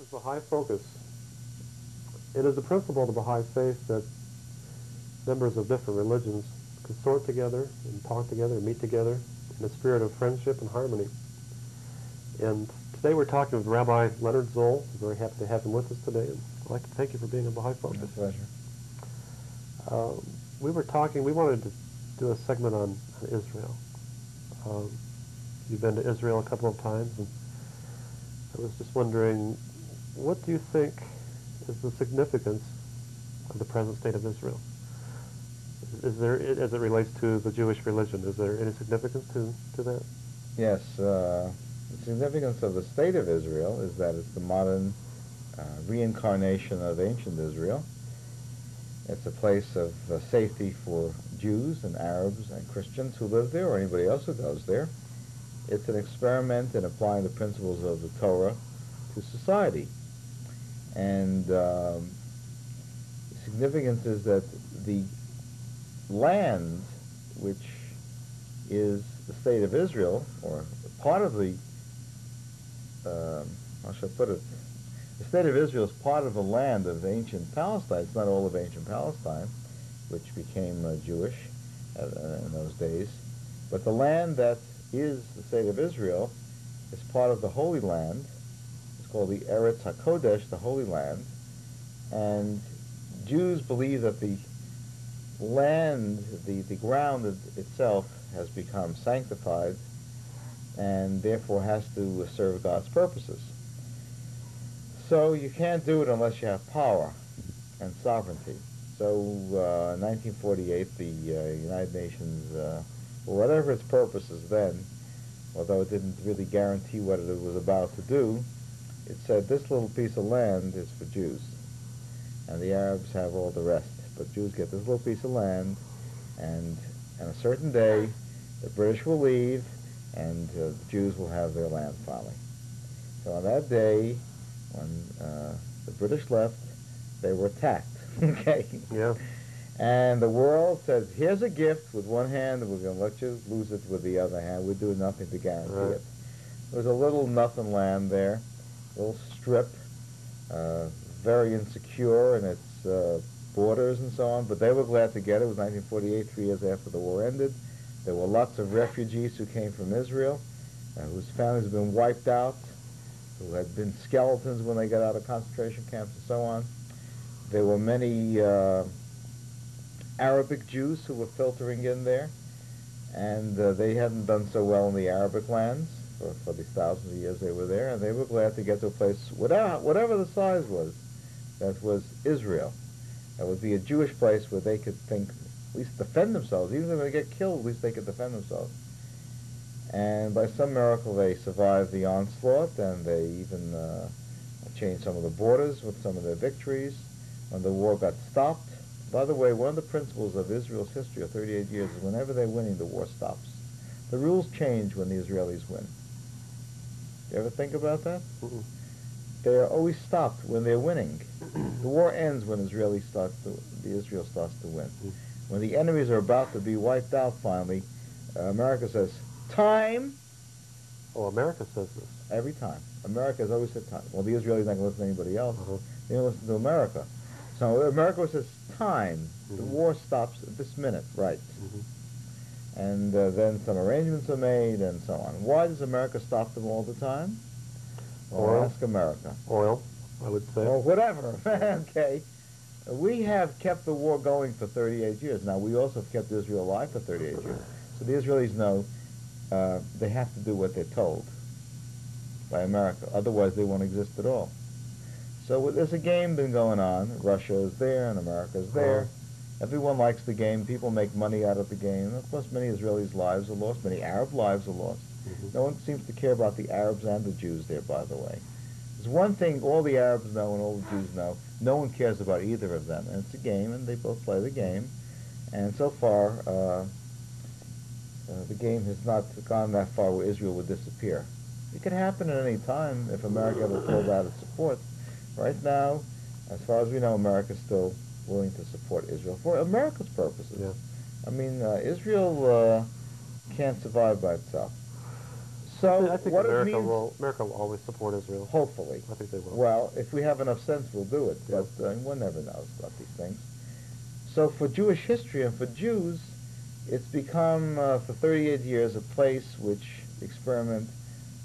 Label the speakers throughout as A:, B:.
A: is Baha'i Focus. It is a principle of the Baha'i faith that members of different religions consort together and talk together and meet together in a spirit of friendship and harmony. And today we're talking with Rabbi Leonard Zoll. I'm very happy to have him with us today. And I'd like to thank you for being on Baha'i Focus.
B: My pleasure.
A: We wanted to do a segment on Israel. You've been to Israel a couple of times, and I was just wondering, what do you think is the significance of the present state of Israel? Is there, as it relates to the Jewish religion, is there any significance to that?
B: Yes, the significance of the state of Israel is that it's the modern reincarnation of ancient Israel. It's a place of safety for Jews and Arabs and Christians who live there, or anybody else who goes there. It's an experiment in applying the principles of the Torah to society. And the significance is that the land, which is the state of Israel, or part of the, how should I put it, the state of Israel is part of the land of ancient Palestine. It's not all of ancient Palestine, which became Jewish in those days. But the land that is the state of Israel is part of the Holy Land. It's called the Eretz HaKodesh, the Holy Land. And Jews believe that the land, the ground itself has become sanctified and therefore has to serve God's purposes. So you can't do it unless you have power and sovereignty. So in 1948, the United Nations, for whatever its purposes then, although it didn't really guarantee what it was about to do, it said this little piece of land is for Jews, and the Arabs have all the rest. But Jews get this little piece of land, and on a certain day, the British will leave, and the Jews will have their land finally. So on that day, when the British left, they were attacked. Okay.
A: Yeah.
B: And the world says, here's a gift with one hand, and we're going to let you lose it with the other hand. We're doing nothing to guarantee it. There was a little nothing land there, a little strip, very insecure in its borders and so on, but they were glad to get it. It was 1948, 3 years after the war ended. There were lots of refugees who came from Israel, whose families had been wiped out, who had been skeletons when they got out of concentration camps and so on. There were many Arabic Jews who were filtering in there, and they hadn't done so well in the Arabic lands for these thousands of years they were there, and they were glad to get to a place, whatever the size was, that was Israel. That would be a Jewish place where they could think, at least defend themselves. Even if they get killed, at least they could defend themselves. And by some miracle, they survived the onslaught, and they even changed some of the borders with some of their victories. When the war got stopped, by the way, one of the principles of Israel's history of 38 years is whenever they're winning, the war stops. The rules change when the Israelis win. You ever think about that?
A: Mm-hmm.
B: They are always stopped when they're winning. The war ends when Israel starts to win.
A: Mm-hmm.
B: When the enemies are about to be wiped out finally, America says, time.
A: Oh, America says this.
B: Every time. America has always said time. Well, the Israelis aren't going to listen to anybody else. They don't listen to America. So America says time. Mm-hmm. The war stops at this minute, right. Mm-hmm. And then some arrangements are made and so on. Why does America stop them all the time? Well,
A: oil.
B: Ask America.
A: Oil, I would say.
B: Or whatever. Okay. We have kept the war going for 38 years. Now, we also have kept Israel alive for 38 years. So the Israelis know they have to do what they're told by America. Otherwise, they won't exist at all. So there's a game been going on. Russia is there and America is there. Everyone likes the game. People make money out of the game. Of course, many Israelis' lives are lost. Many Arab lives are lost. Mm-hmm. No one seems to care about the Arabs and the Jews there, by the way. There's one thing all the Arabs know and all the Jews know. No one cares about either of them. And it's a game, and they both play the game. And so far, the game has not gone that far where Israel would disappear. It could happen at any time if America ever pulled out its support. Right now, as far as we know, America's still willing to support Israel for America's purposes.
A: Yeah.
B: I mean, Israel can't survive by itself. So
A: I think
B: what it
A: America
B: means,
A: will always support Israel.
B: hopefully.
A: I think they will.
B: Well, if we have enough sense, we'll do it,
A: Yeah.
B: but one never knows about these things. So for Jewish history and for Jews, it's become, for 38 years, a place which experiment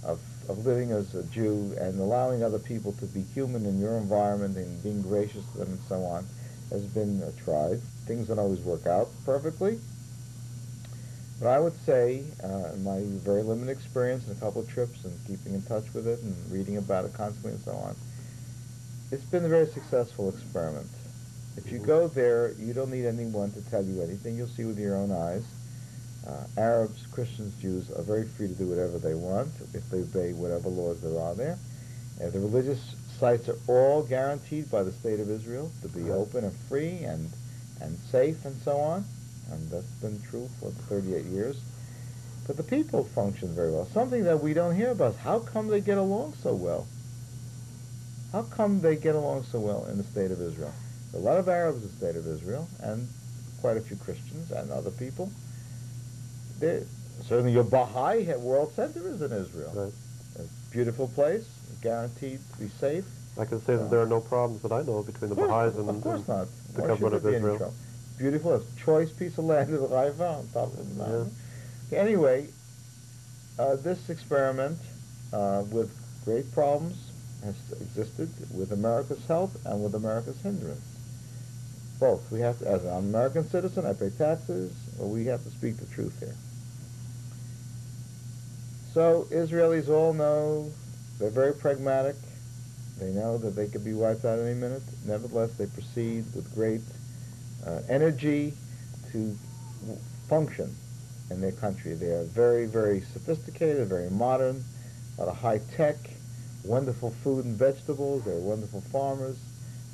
B: of living as a Jew and allowing other people to be human in your environment and being gracious to them and so on has been tried. Things don't always work out perfectly. But I would say, in my very limited experience and a couple of trips and keeping in touch with it and reading about it constantly and so on, it's been a very successful experiment. If you go there, you don't need anyone to tell you anything. You'll see with your own eyes. Arabs, Christians, Jews are very free to do whatever they want if they obey whatever laws there are there. The religious sites are all guaranteed by the State of Israel to be open and free and safe and so on. And that's been true for the 38 years. But the people function very well. Something that we don't hear about is how come they get along so well? How come they get along so well in the State of Israel? There are a lot of Arabs in the State of Israel and quite a few Christians and other people. Certainly your Baha'i World Center is in Israel.
A: Right.
B: A beautiful place, guaranteed to be safe.
A: I can say that there are no problems that I know between the Baha'is and
B: of course not.
A: the
B: Why
A: government
B: should
A: of
B: there be any
A: Israel.
B: trouble? Beautiful, a choice piece of land in the Haifa on top of the mountain. Anyway, this experiment with great problems has existed with America's help and with America's hindrance. Both. We have to, as an American citizen, I pay taxes, or we have to speak the truth here. So Israelis all know, they're very pragmatic. They know that they could be wiped out any minute. Nevertheless, they proceed with great energy to function in their country. They are very, very sophisticated, very modern, a lot of high-tech, wonderful food and vegetables. They're wonderful farmers.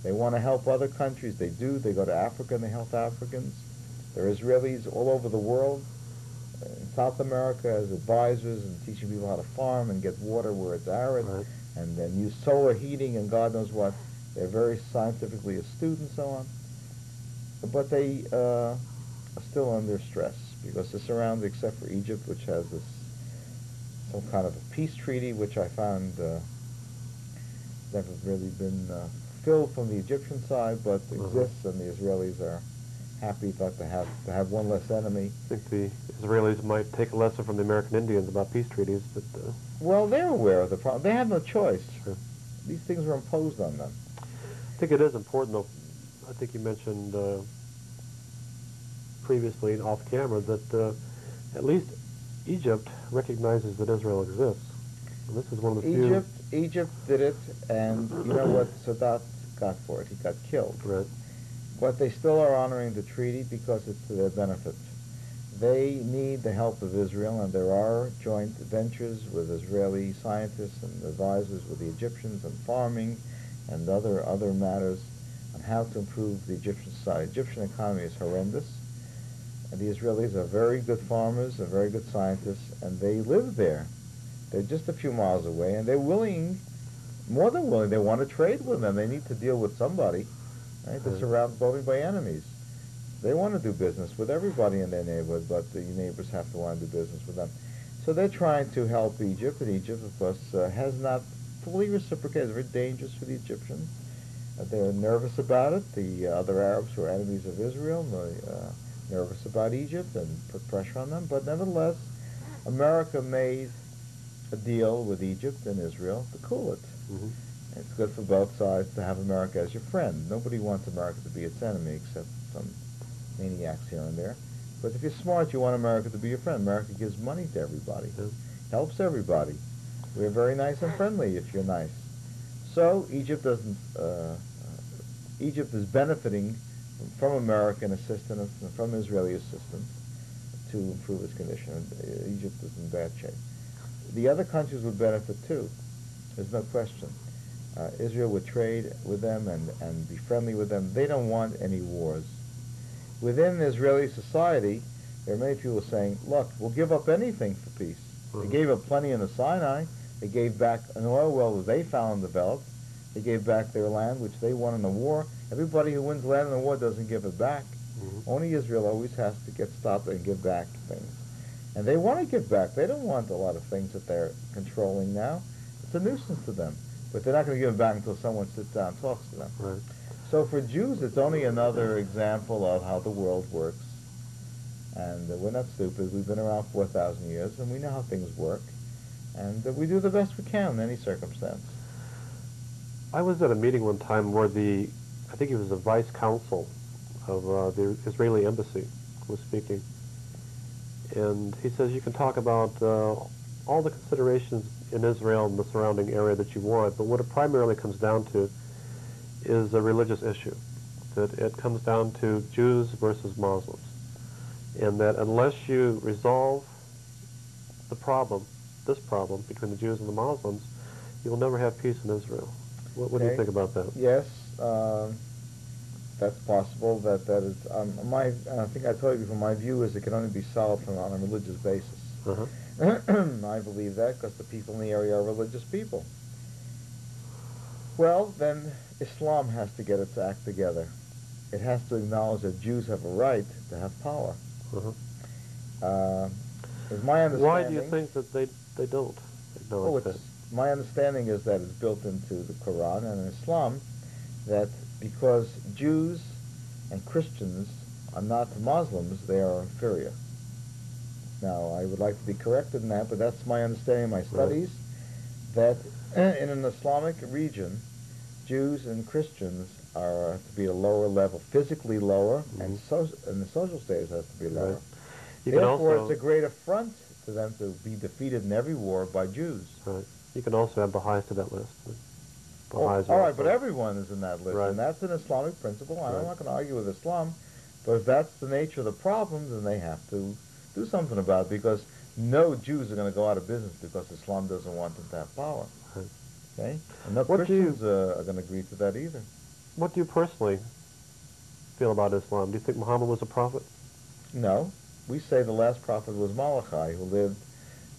B: They want to help other countries. They do. They go to Africa and they help Africans. There are Israelis all over the world, in South America, as advisors and teaching people how to farm and get water where it's arid, and then use solar heating and God knows what. They're very scientifically astute and so on. But they are still under stress because they're surrounded, except for Egypt, which has some kind of a peace treaty, which I found never really been filled from the Egyptian side, but exists, and the Israelis are happy not to have one less enemy.
A: I think the Israelis might take a lesson from the American Indians about peace treaties, but...
B: well, they're aware of the problem. They have no choice.
A: Sure.
B: These things were imposed on them.
A: I think it is important, though. I think you mentioned previously, off camera, that at least Egypt recognizes that Israel exists. And this is one of the few...
B: Egypt did it, and you know what Sadat got for it? He got killed.
A: Right.
B: But they still are honoring the treaty because it's to their benefit. They need the help of Israel, and there are joint ventures with Israeli scientists and advisors with the Egyptians on farming and other matters on how to improve the Egyptian side. Egyptian economy is horrendous, and the Israelis are very good farmers and very good scientists, and they live there. They're just a few miles away, and they're willing, more than willing, they want to trade with them. They need to deal with somebody. Right? They're surrounded only by enemies. They want to do business with everybody in their neighborhood, but the neighbors have to want to do business with them. So they're trying to help Egypt, and Egypt, of course, has not fully reciprocated. It's very dangerous for the Egyptians. They're nervous about it. The other Arabs who are enemies of Israel are nervous about Egypt and put pressure on them. But nevertheless, America made a deal with Egypt and Israel to cool it.
A: Mm-hmm.
B: It's good for both sides to have America as your friend. Nobody wants America to be its enemy except some maniacs here and there. But if you're smart, you want America to be your friend. America gives money to everybody. Helps everybody. We're very nice and friendly if you're nice. So Egypt is benefiting from American assistance and from Israeli assistance to improve its condition. Egypt is in bad shape. The other countries would benefit too. There's no question. Israel would trade with them and be friendly with them. They don't want any wars. Within Israeli society, there are many people saying, look, we'll give up anything for peace. They gave up plenty in the Sinai. They gave back an oil well that they found and developed. They gave back their land, which they won in the war. Everybody who wins land in the war doesn't give it back. Only Israel always has to get stopped and give back things. And they want to give back. They don't want a lot of things that they're controlling now. It's a nuisance to them. But they're not going to give it back until someone sits down and talks to them.
A: Right.
B: So for Jews, it's only another example of how the world works. And we're not stupid. We've been around 4,000 years, and we know how things work. And we do the best we can in any circumstance.
A: I was at a meeting one time where I think he was the vice consul of the Israeli embassy was speaking. And he says you can talk about all the considerations in Israel and the surrounding area that you want, but what it primarily comes down to is a religious issue. That it comes down to Jews versus Muslims. And that unless you resolve this problem between the Jews and the Muslims, you will never have peace in Israel. What do you think about that?
B: Yes, that's possible. That is I think I told you before. My view is it can only be solved on a religious basis.
A: Uh-huh.
B: I believe that because the people in the area are religious people. Well, then Islam has to get its act together. It has to acknowledge that Jews have a right to have power.
A: Uh-huh.
B: Is my understanding.
A: Why do you think that they don't acknowledge that?
B: My understanding is that it's built into the Quran and in Islam that because Jews and Christians are not Muslims, they are inferior. Now, I would like to be corrected in that, but that's my understanding of my studies, that in an Islamic region, Jews and Christians are to be a lower level, physically lower, and the social status has to be lower.
A: Right.
B: Therefore, it's a great affront to them to be defeated in every war by Jews.
A: Right. You can also add Baha'is to that list. Baha'is
B: all right, but everyone is in that list,
A: right.
B: And that's an Islamic principle.
A: Right.
B: I'm not going to argue with Islam, but if that's the nature of the problem, then they have to do something about it, because no Jews are going to go out of business because Islam doesn't want them to have power.
A: Right.
B: Okay? And no Christians are going to agree to that either.
A: What do you personally feel about Islam? Do you think Muhammad was a prophet?
B: No. We say the last prophet was Malachi, who lived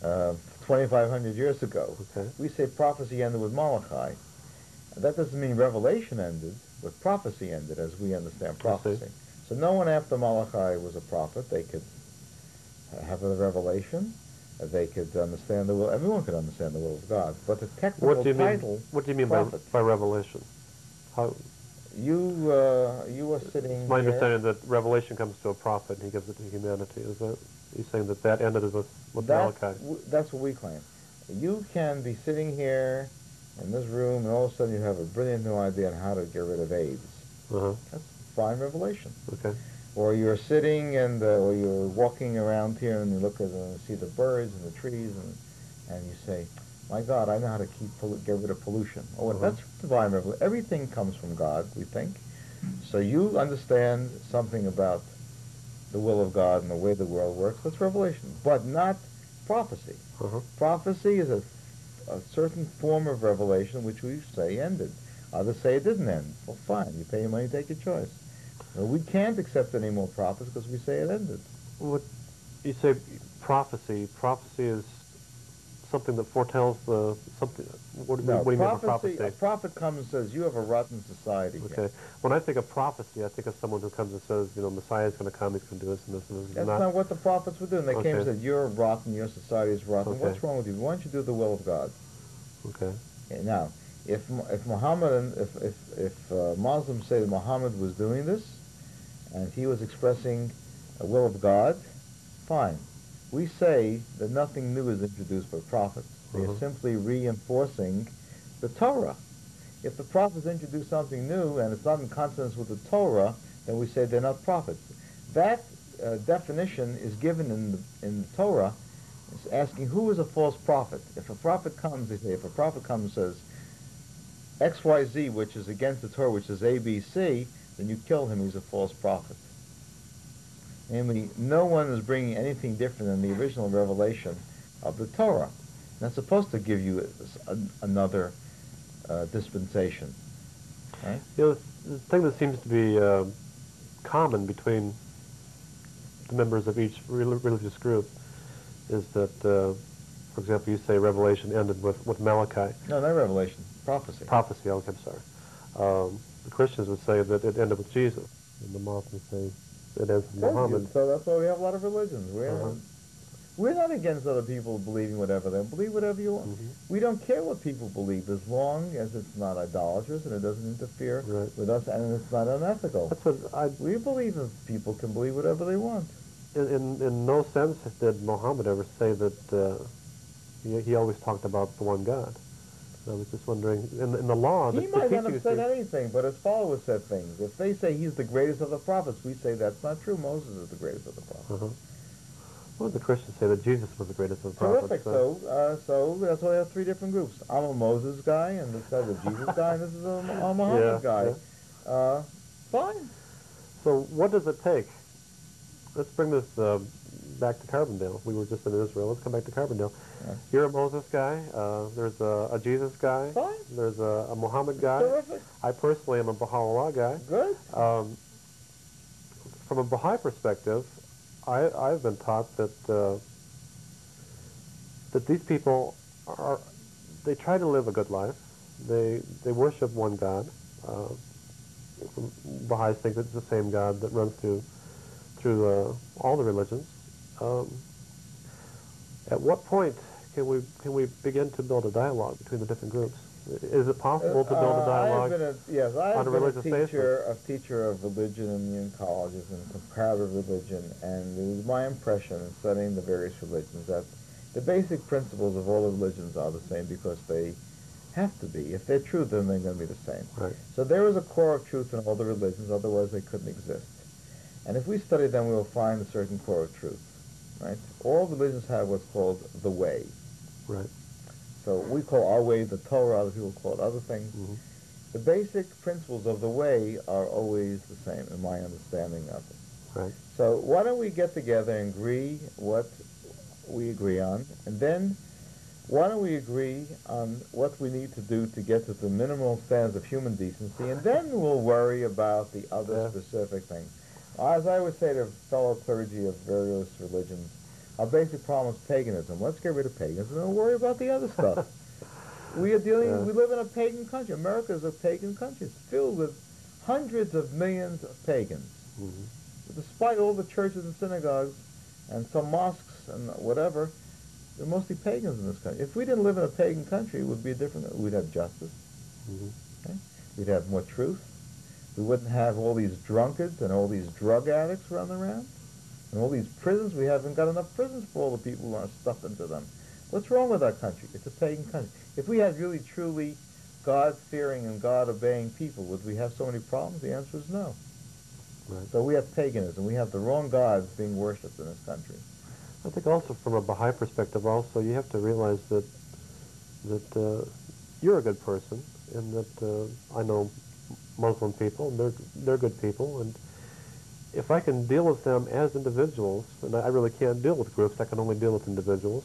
B: 2,500 years ago.
A: Okay.
B: We say prophecy ended with Malachi. That doesn't mean revelation ended, but prophecy ended as we understand prophecy. So no one after Malachi was a prophet. They could have a revelation. They could understand the will. Everyone could understand the will of God. But the technical title...
A: What do you mean by revelation? How?
B: You are sitting
A: It's my understanding that revelation comes to a prophet and he gives it to humanity. Is that, you're saying that ended with Malachi?
B: That's what we claim. You can be sitting here in this room and all of a sudden you have a brilliant new idea on how to get rid of AIDS.
A: Uh-huh.
B: That's fine revelation.
A: Okay.
B: Or you're sitting and or you're walking around here and you look at and see the birds and the trees and you say, my God, I know how to get rid of pollution. Oh, that's divine revelation. Everything comes from God, we think. So you understand something about the will of God and the way the world works. That's revelation, but not prophecy.
A: Uh-huh.
B: Prophecy is a certain form of revelation which we say ended. Others say it didn't end. Well, fine. You pay your money, take your choice. Well, we can't accept any more prophets because we say it ended.
A: What you say prophecy? Prophecy is something that foretells something. What do you mean by prophecy?
B: A prophet comes and says, you have a rotten society.
A: Okay. Here. When I think of prophecy, I think of someone who comes and says, Messiah is going to come, he's going to do this and this and this.
B: That's not what the prophets were doing. They came and said, you're rotten, your society is rotten.
A: Okay.
B: What's wrong with you? Why don't you do the will of God?
A: Okay.
B: Now, if Muhammad, if Muslims say that Muhammad was doing this, and he was expressing a will of God, fine. We say that nothing new is introduced by prophets. They are simply reinforcing the Torah. If the prophets introduce something new and it's not in consonance with the Torah, then we say they're not prophets. That definition is given in the Torah. It's asking who is a false prophet. If a prophet comes, they say, if a prophet comes and says X, Y, Z, which is against the Torah, which is A, B, C, then you kill him. He's a false prophet. Namely, no one is bringing anything different than the original revelation of the Torah. And that's supposed to give you another dispensation. Right?
A: The thing that seems to be common between the members of each religious group is that, for example, you say revelation ended with Malachi.
B: No, not revelation. Prophecy.
A: Prophecy, okay, I'm sorry. The Christians would say that it ended with Jesus, and the Muslims say it ends with Muhammad.
B: So that's why we have a lot of religions. We're not against other people believing whatever they believe, whatever you want.
A: Mm-hmm.
B: We don't care what people believe as long as it's not idolatrous and it doesn't interfere
A: Right.
B: with us and it's not unethical.
A: That's what
B: We believe that people can believe whatever they want.
A: in no sense did Muhammad ever say that he always talked about the one God. I was just wondering, in the law,
B: He
A: the
B: might not have
A: teachings
B: said
A: seem-
B: anything, but his followers said things. If they say he's the greatest of the prophets, we say that's not true. Moses is the greatest of the prophets.
A: Uh-huh. Well, the Christians say that Jesus was the greatest of the prophets.
B: Terrific. So that's why we have three different groups. I'm a Moses guy, and this guy's a Jesus guy, and this is a Muhammad guy.
A: Yeah.
B: Fine.
A: So what does it take? Let's bring this back to Carbondale. We were just in Israel. Let's come back to Carbondale.
B: Yeah.
A: You're a Moses guy. There's a Jesus guy.
B: Fine.
A: There's a Muhammad guy.
B: Terrific.
A: I personally am a Baha'u'llah guy.
B: Good.
A: From a Baha'i perspective, I've been taught that these people they try to live a good life. They worship one God. Baha'is think it's the same God that runs through all the religions. At what point can we begin to build a dialogue between the different groups? Is it possible to build a dialogue
B: I have
A: on a
B: been
A: religious basis?
B: a teacher of religion in colleges and comparative religion, and it was my impression in studying the various religions that the basic principles of all the religions are the same because they have to be. If they're true, then they're going to be the same.
A: Right.
B: So there is a core of truth in all the religions, otherwise they couldn't exist. And if we study them, we will find a certain core of truth. Right? All religions have what's called the way.
A: Right.
B: So we call our way the Torah, other people call it other things.
A: Mm-hmm.
B: The basic principles of the way are always the same, in my understanding of it.
A: Right.
B: So why don't we get together and agree what we agree on, and then why don't we agree on what we need to do to get to the minimal standards of human decency, and then we'll worry about the other specific things. As I would say to fellow clergy of various religions, our basic problem is paganism. Let's get rid of paganism and worry about the other stuff. We live in a pagan country. America is a pagan country. It's filled with hundreds of millions of pagans.
A: Mm-hmm.
B: Despite all the churches and synagogues and some mosques and whatever, they're mostly pagans in this country. If we didn't live in a pagan country, it would be a different. We'd have justice.
A: Mm-hmm.
B: Okay? We'd have more truth. We wouldn't have all these drunkards and all these drug addicts running around. And all these prisons, we haven't got enough prisons for all the people who want to stuff into them. What's wrong with our country? It's a pagan country. If we had really, truly God-fearing and God-obeying people, would we have so many problems? The answer is no.
A: Right.
B: So we have paganism. We have the wrong gods being worshipped in this country.
A: I think also from a Baha'i perspective, also you have to realize that you're a good person, and that I know Muslim people, and they're good people, and if I can deal with them as individuals, and I really can't deal with groups, I can only deal with individuals,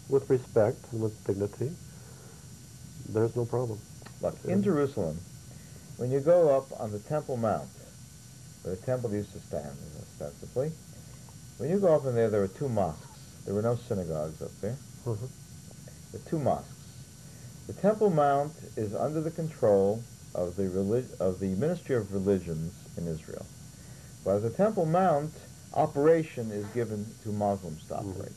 A: with respect and with dignity, there's no problem.
B: Look, in Jerusalem, when you go up on the Temple Mount, where the temple used to stand, ostensibly, when you go up in there, there were two mosques. There were no synagogues up there.
A: Mm-hmm.
B: There are two mosques. The Temple Mount is under the control of the Ministry of Religions in Israel. But the Temple Mount operation is given to Muslims to operate.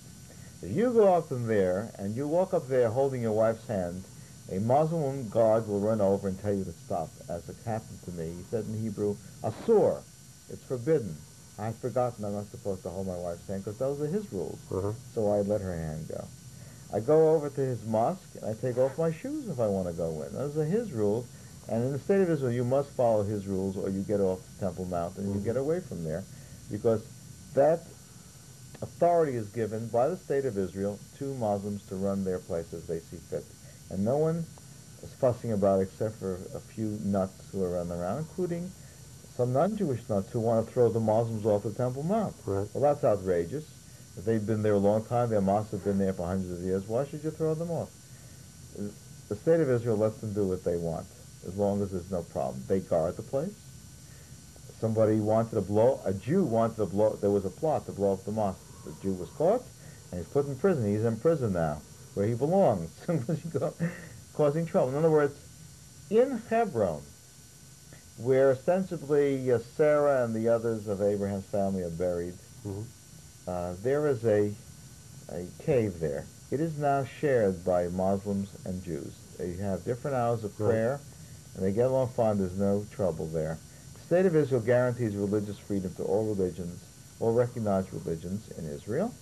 B: If you go up in there and you walk up there holding your wife's hand, a Muslim guard will run over and tell you to stop, as it happened to me. He said in Hebrew, asur, it's forbidden. I'd forgotten I'm not supposed to hold my wife's hand because those are his rules.
A: Uh-huh.
B: So I let her hand go. I go over to his mosque and I take off my shoes if I want to go in. Those are his rules. And in the state of Israel, you must follow his rules or you get off the Temple Mount and you get away from there, because that authority is given by the state of Israel to Muslims to run their place as they see fit. And no one is fussing about it except for a few nuts who are running around, including some non-Jewish nuts who want to throw the Muslims off the Temple Mount.
A: Right.
B: Well, that's outrageous. If they've been there a long time, their mosques have been there for hundreds of years, why should you throw them off? The state of Israel lets them do what they want, as long as there's no problem. They guard the place. Somebody wanted to a Jew wanted to blow, there was a plot to blow up the mosque. The Jew was caught, and he's put in prison. He's in prison now, where he belongs, causing trouble. In other words, in Hebron, where ostensibly Sarah and the others of Abraham's family are buried,
A: Mm-hmm.
B: There is a cave there. It is now shared by Muslims and Jews. They have different hours of prayer, and they get along fine. There's no trouble there. The State of Israel guarantees religious freedom to all religions, all recognized religions in Israel,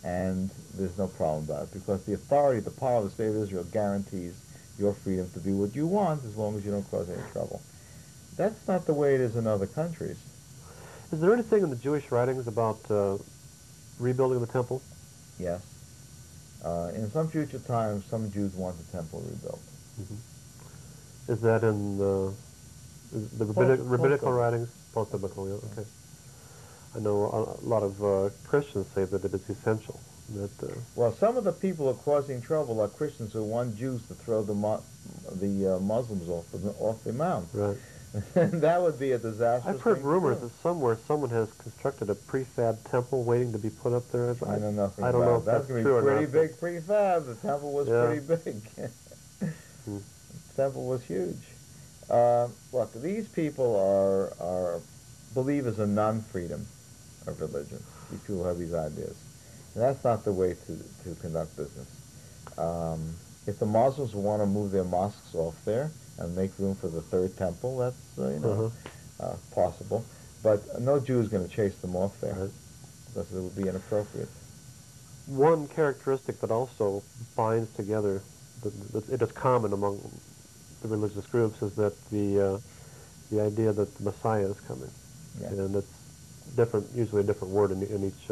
B: and there's no problem about it because the authority, the power of the State of Israel guarantees your freedom to do what you want as long as you don't cause any trouble. That's not the way it is in other countries.
A: Is there anything in the Jewish writings about rebuilding the temple?
B: Yes. In some future times, some Jews want the temple rebuilt.
A: Mm-hmm. Is that in the rabbinical writings? Post-biblical, yeah, okay. I know a lot of Christians say that it is essential. That,
B: well, some of the people who are causing trouble are Christians who want Jews to throw the Muslims off the mount.
A: Right.
B: That would be a disaster.
A: I've heard rumors that somewhere someone has constructed a prefab temple waiting to be put up there.
B: I know nothing
A: I don't know if
B: that's
A: going
B: to
A: be
B: pretty big prefab. The temple was pretty big. The temple was huge. Look, these people are believers in non-freedom of religion. These people have these ideas. And that's not the way to conduct business. If the Muslims want to move their mosques off there and make room for the third temple, that's possible. But no Jew is going to chase them off there because it would be inappropriate.
A: One characteristic that also binds together, it is common among the religious groups, is that the idea that the Messiah is coming. Yeah. And it's different, usually a different word in each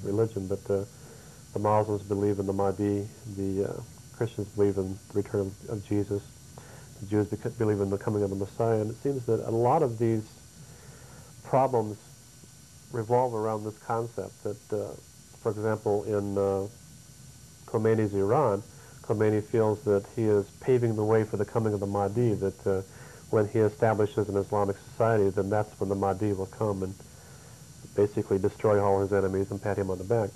A: religion, but the Muslims believe in the Mahdi, the Christians believe in the return of Jesus, the Jews believe in the coming of the Messiah, and it seems that a lot of these problems revolve around this concept that, for example, in Khomeini's Iran, Khomeini feels that he is paving the way for the coming of the Mahdi, that when he establishes an Islamic society, then that's when the Mahdi will come and basically destroy all his enemies and pat him on the back.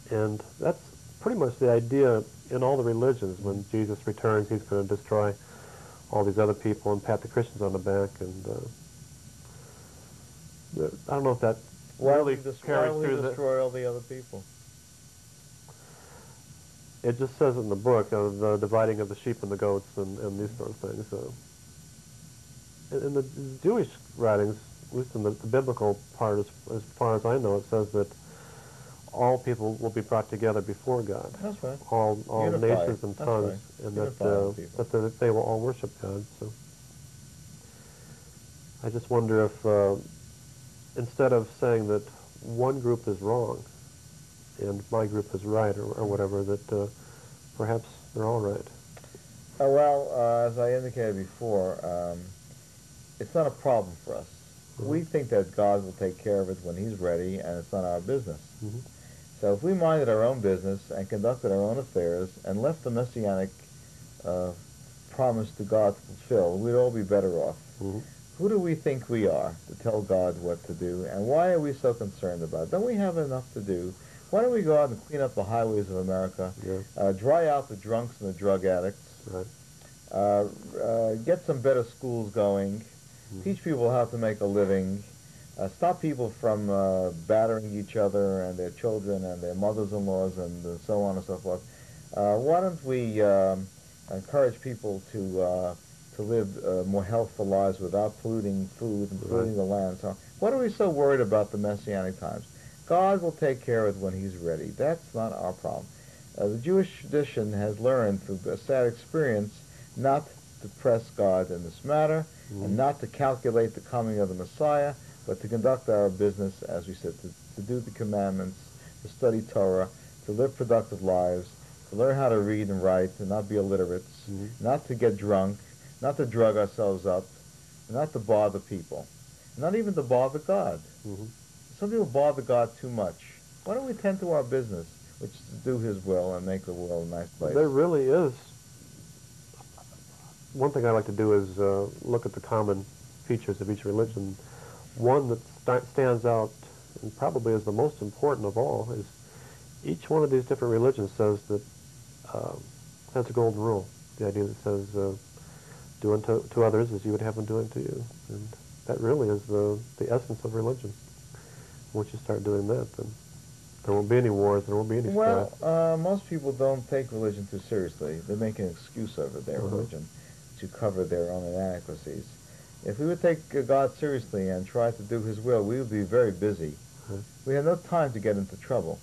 A: And that's pretty much the idea in all the religions. When Jesus returns, he's going to destroy all these other people and pat the Christians on the back. And I don't know if that really carries through.
B: Destroy all the other people?
A: It just says in the book, the dividing of the sheep and the goats and these sort of things. In the Jewish writings, at least in the biblical part, as far as I know, it says that all people will be brought together before God.
B: That's right.
A: All nations and tongues, and that they will all worship God. So I just wonder if instead of saying that one group is wrong and my group is right, or whatever, that perhaps they're all right.
B: As I indicated before, it's not a problem for us. Mm-hmm. We think that God will take care of it when he's ready, and it's not our business. Mm-hmm. So if we minded our own business and conducted our own affairs and left the messianic promise to God to fulfill, we'd all be better off. Mm-hmm. Who do we think we are to tell God what to do, and why are we so concerned about it? Don't we have enough to do? Why don't we go out and clean up the highways of America, dry out the drunks and the drug addicts, get some better schools going, teach people how to make a living, stop people from battering each other and their children and their mothers-in-laws and so on and so forth. Why don't we encourage people to live more healthful lives without polluting food and polluting the land? So what are we so worried about the messianic times? God will take care of it when he's ready. That's not our problem. The Jewish tradition has learned through a sad experience not to press God in this matter, and not to calculate the coming of the Messiah, but to conduct our business, as we said, to do the commandments, to study Torah, to live productive lives, to learn how to read and write, to not be illiterates, not to get drunk, not to drug ourselves up, not to bother people, not even to bother God. Some people bother God too much. Why don't we tend to our business, which is to do his will and make the world a nice place?
A: There really is. One thing I like to do is look at the common features of each religion. One that stands out, and probably is the most important of all, is each one of these different religions says that has a golden rule. The idea that says, do unto others as you would have them do unto you. And that really is the essence of religion. Once you start doing that, then There won't be any wars. There won't be any strife.
B: Well, most people don't take religion too seriously. They make an excuse of it, their
A: Uh-huh.
B: religion, to cover their own inadequacies. If we would take God seriously and try to do His will, we would be very busy.
A: Right.
B: We have no time to get into trouble.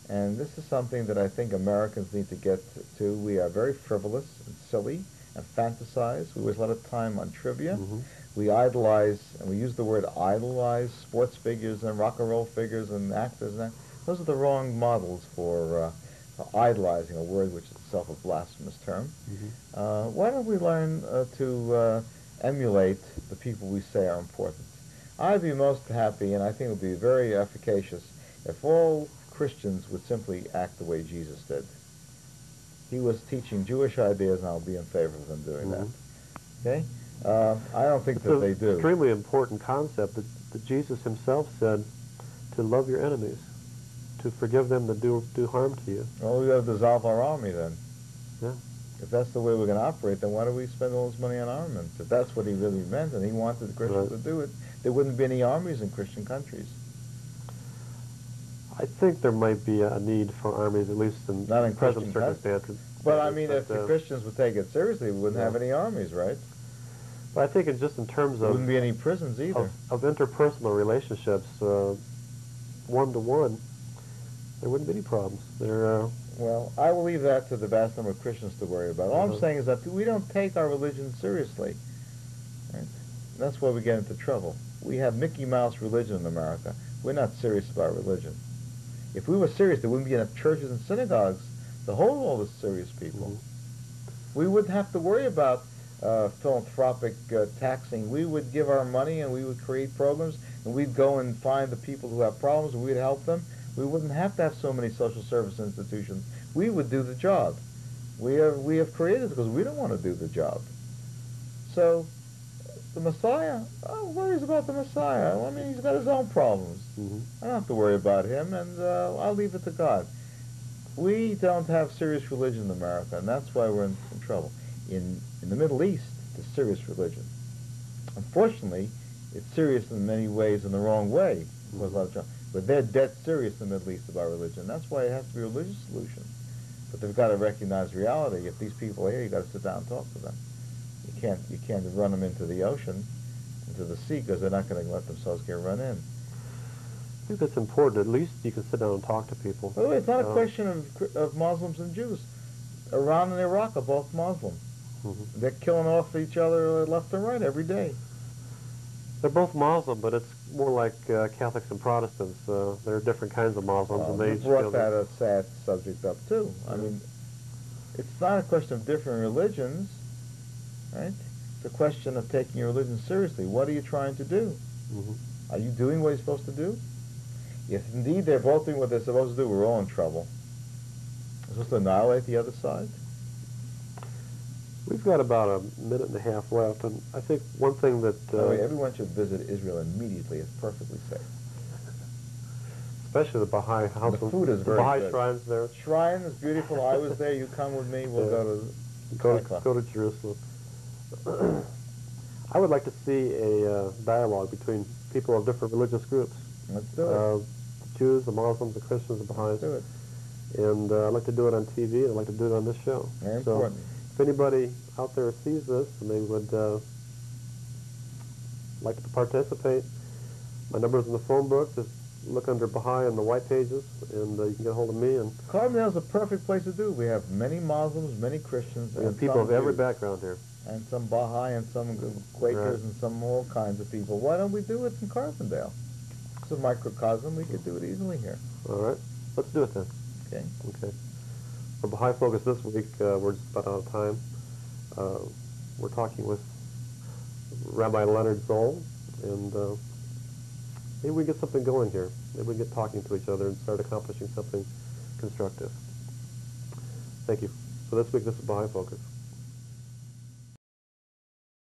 B: And this is something that I think Americans need to get to. We are very frivolous and silly and fantasize. We waste a lot of time on trivia.
A: Mhm.
B: We idolize, and we use the word idolize, sports figures and rock and roll figures and actors. And those are the wrong models for idolizing, a word which is itself a blasphemous term.
A: Mhm.
B: Why don't we learn to emulate the people we say are important? I'd be most happy, and I think it would be very efficacious, if all Christians would simply act the way Jesus did. He was teaching Jewish ideas, and I'll be in favor of them doing that. Okay? I don't think that they
A: It's
B: do.
A: an extremely important concept that Jesus himself said to love your enemies, to forgive them that do harm to you.
B: Well, we got to dissolve our army then.
A: Yeah.
B: If that's the way we're going to operate, then why do we spend all this money on armaments? If that's what he really meant, and he wanted the Christians
A: Right.
B: to do it, there wouldn't be any armies in Christian countries.
A: I think there might be a need for armies, at least in
B: Not in
A: present
B: Christian countries.
A: circumstances.
B: But I mean, if the
A: uh,
B: Christians would take it seriously, we wouldn't
A: yeah.
B: have any armies, right?
A: But I think it's just in terms
B: There
A: of
B: wouldn't be any prisons either.
A: of interpersonal relationships, one-to-one, there wouldn't be any problems.
B: Well, I will leave that to the vast number of Christians to worry about. All I'm
A: Uh-huh.
B: saying is that we don't take our religion seriously. Right? And that's why we get into trouble. We have Mickey Mouse religion in America. We're not serious about religion. If we were serious, there wouldn't be enough churches and synagogues to hold all the serious people.
A: Mhm.
B: We wouldn't have to worry about philanthropic taxing. We would give our money and we would create programs, and we'd go and find the people who have problems and we'd help them. We wouldn't have to have so many social service institutions. We would do the job. We have created it because we don't want to do the job. So the Messiah, worries about the Messiah. I mean, he's got his own problems.
A: Mhm.
B: I don't have to worry about him, and I'll leave it to God. We don't have serious religion in America, and that's why we're in trouble. In the Middle East, it's serious religion. Unfortunately, it's serious in many ways in the wrong way. There's a lot of trouble. But they're dead serious in the Middle East about religion. That's why it has to be a religious solution. But they've got to recognize reality. If these people are here, you've got to sit down and talk to them. You can't run them into the ocean, into the sea, because they're not going to let themselves get run in.
A: I think that's important. At least you can sit down and talk to people.
B: By the way, it's not a question of Muslims and Jews. Iran and Iraq are both Muslim.
A: Mhm.
B: They're killing off each other left and right every day.
A: They're both Muslim, but it's more like Catholics and Protestants. There are different kinds of Muslims, and they
B: You
A: each
B: brought
A: feel
B: that a sad subject up too. I mean, it's not a question of different religions, right? It's a question of taking your religion seriously. What are you trying to do?
A: Mhm.
B: Are you doing what you're supposed to do? If indeed they're both doing what they're supposed to do, we're all in trouble. We're supposed to annihilate the other side?
A: We've got about a minute and a half left, and I think one thing that,
B: By the way, everyone should visit Israel immediately. It's perfectly safe.
A: especially the Baha'i house,
B: The food is very
A: Baha'i
B: good.
A: shrines there,
B: Shrine is beautiful. I was there. You come with me. We'll
A: Yeah.
B: go to
A: go to Jerusalem. I would like to see a dialogue between people of different religious groups.
B: Let's do it.
A: The Jews, the Muslims, the Christians, the Baha'is.
B: Let's do it.
A: And I'd like to do it on TV, and I'd like to do it on this show.
B: Very
A: So
B: important.
A: if anybody out there sees this and they would like to participate, my number's in the phone book. Just look under Baha'i in the white pages, and you can get a hold of me. And
B: Carbondale's a perfect place to do. We have many Muslims, many Christians,
A: we have
B: and
A: people
B: some
A: of every
B: Jews,
A: background here.
B: and some Baha'i, and some Quakers,
A: Right.
B: and some all kinds of people. Why don't we do it in Carbondale? It's a microcosm. We could do it easily here.
A: All right, let's do it then.
B: Okay.
A: Okay. For Baha'i Focus this week, we're just about out of time. We're talking with Rabbi Leonard Zoll, and maybe we get something going here. Maybe we get talking to each other and start accomplishing something constructive. Thank you. So this week, this is Baha'i Focus.